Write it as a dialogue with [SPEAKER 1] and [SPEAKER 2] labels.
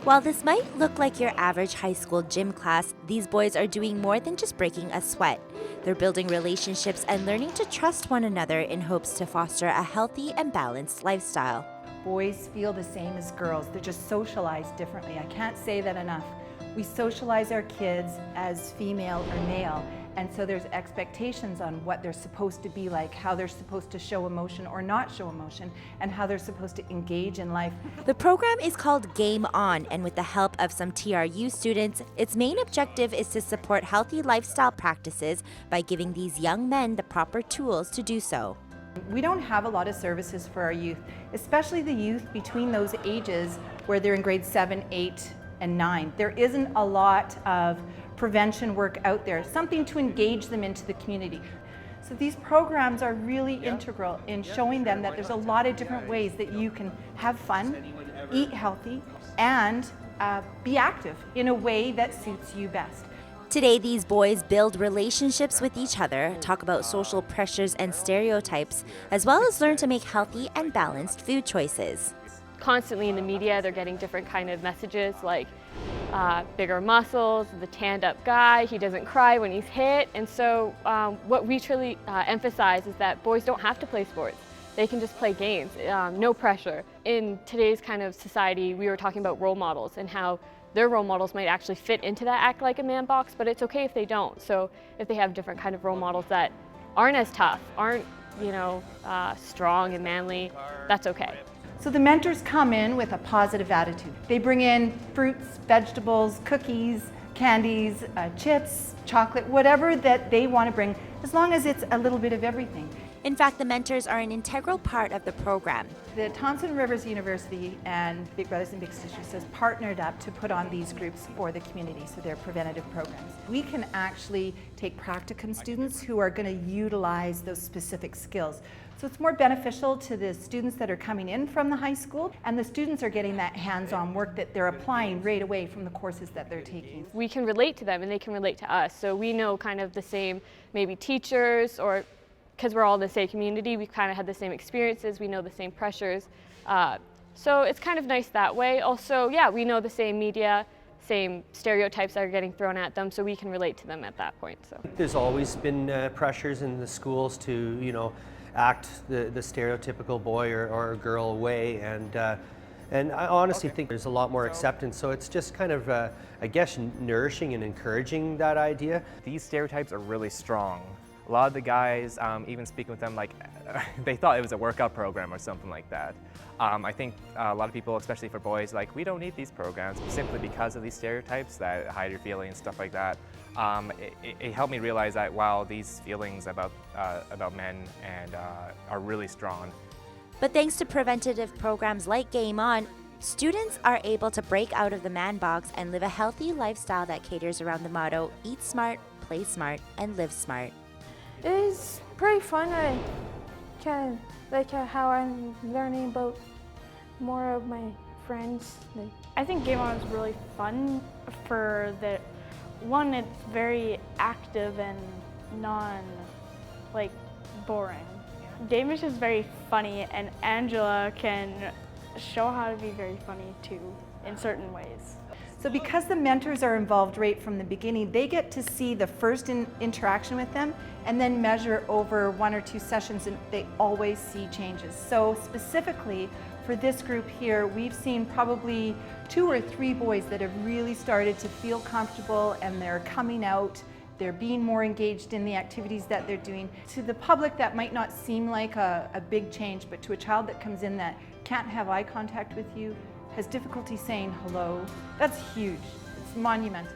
[SPEAKER 1] While this might look like your average high school gym class, these boys are doing more than just breaking a sweat. They're building relationships and learning to trust one another in hopes to foster a healthy and balanced lifestyle.
[SPEAKER 2] Boys feel the same as girls. They're just socialized differently. I can't say that enough. We socialize our kids as female or male, and so there's expectations on what they're supposed to be like, how they're supposed to show emotion or not show emotion, and how they're supposed to engage in life.
[SPEAKER 1] The program is called Game On, and with the help of some TRU students, its main objective is to support healthy lifestyle practices by giving these young men the proper tools to do so.
[SPEAKER 2] We don't have a lot of services for our youth, especially the youth between those ages where they're in grade 7, 8, and 9. There isn't a lot of prevention work out there, something to engage them into the community. So these programs are really integral in showing them that there's a lot of different ways that you can have fun, eat healthy, and be active in a way that suits you best.
[SPEAKER 1] Today, these boys build relationships with each other, talk about social pressures and stereotypes, as well as learn to make healthy and balanced food choices.
[SPEAKER 3] Constantly in the media, they're getting different kind of messages like bigger muscles, the tanned up guy, he doesn't cry when he's hit. And so what we truly emphasize is that boys don't have to play sports. They can just play games, no pressure. In today's kind of society, we were talking about role models and how their role models might actually fit into that act like a man box, but it's okay if they don't. So if they have different kind of role models that aren't as tough, aren't strong and manly, that's okay.
[SPEAKER 2] So the mentors come in with a positive attitude. They bring in fruits, vegetables, cookies, candies, chips, chocolate, whatever that they want to bring, as long as it's a little bit of everything.
[SPEAKER 1] In fact, the mentors are an integral part of the program.
[SPEAKER 2] The Thompson Rivers University and Big Brothers and Big Sisters has partnered up to put on these groups for the community, so they're preventative programs. We can actually take practicum students who are going to utilize those specific skills. So it's more beneficial to the students that are coming in from the high school, and the students are getting that hands-on work that they're applying right away from the courses that they're taking.
[SPEAKER 3] We can relate to them and they can relate to us, so we know kind of the same maybe teachers, or because we're all in the same community, we kind of had the same experiences, we know the same pressures. So it's kind of nice that way. Also, yeah, we know the same media, same stereotypes that are getting thrown at them, so we can relate to them at that point. So
[SPEAKER 4] there's always been pressures in the schools to, act the stereotypical boy or girl way, and I honestly think there's a lot more acceptance, so it's just kind of, I guess, nourishing and encouraging that idea.
[SPEAKER 5] These stereotypes are really strong. A lot of the guys, even speaking with them, like they thought it was a workout program or something like that. I think a lot of people, especially for boys, like, we don't need these programs simply because of these stereotypes that hide your feelings and stuff like that. It helped me realize that, wow, these feelings about men and are really strong.
[SPEAKER 1] But thanks to preventative programs like Game On, students are able to break out of the man box and live a healthy lifestyle that caters around the motto, eat smart, play smart, and live smart.
[SPEAKER 6] It is pretty fun. I kind of like how I'm learning about more of my friends.
[SPEAKER 7] I think Game On is really fun for the one. It's very active and boring. Damish is very funny, and Angela can show how to be very funny too in certain ways.
[SPEAKER 2] So because the mentors are involved right from the beginning, they get to see the first interaction with them and then measure over 1 or 2 sessions, and they always see changes. So specifically for this group here, we've seen probably 2 or 3 boys that have really started to feel comfortable, and they're coming out, they're being more engaged in the activities that they're doing. To the public, that might not seem like a big change, but to a child that comes in that can't have eye contact with you, has difficulty saying hello, that's huge. It's monumental.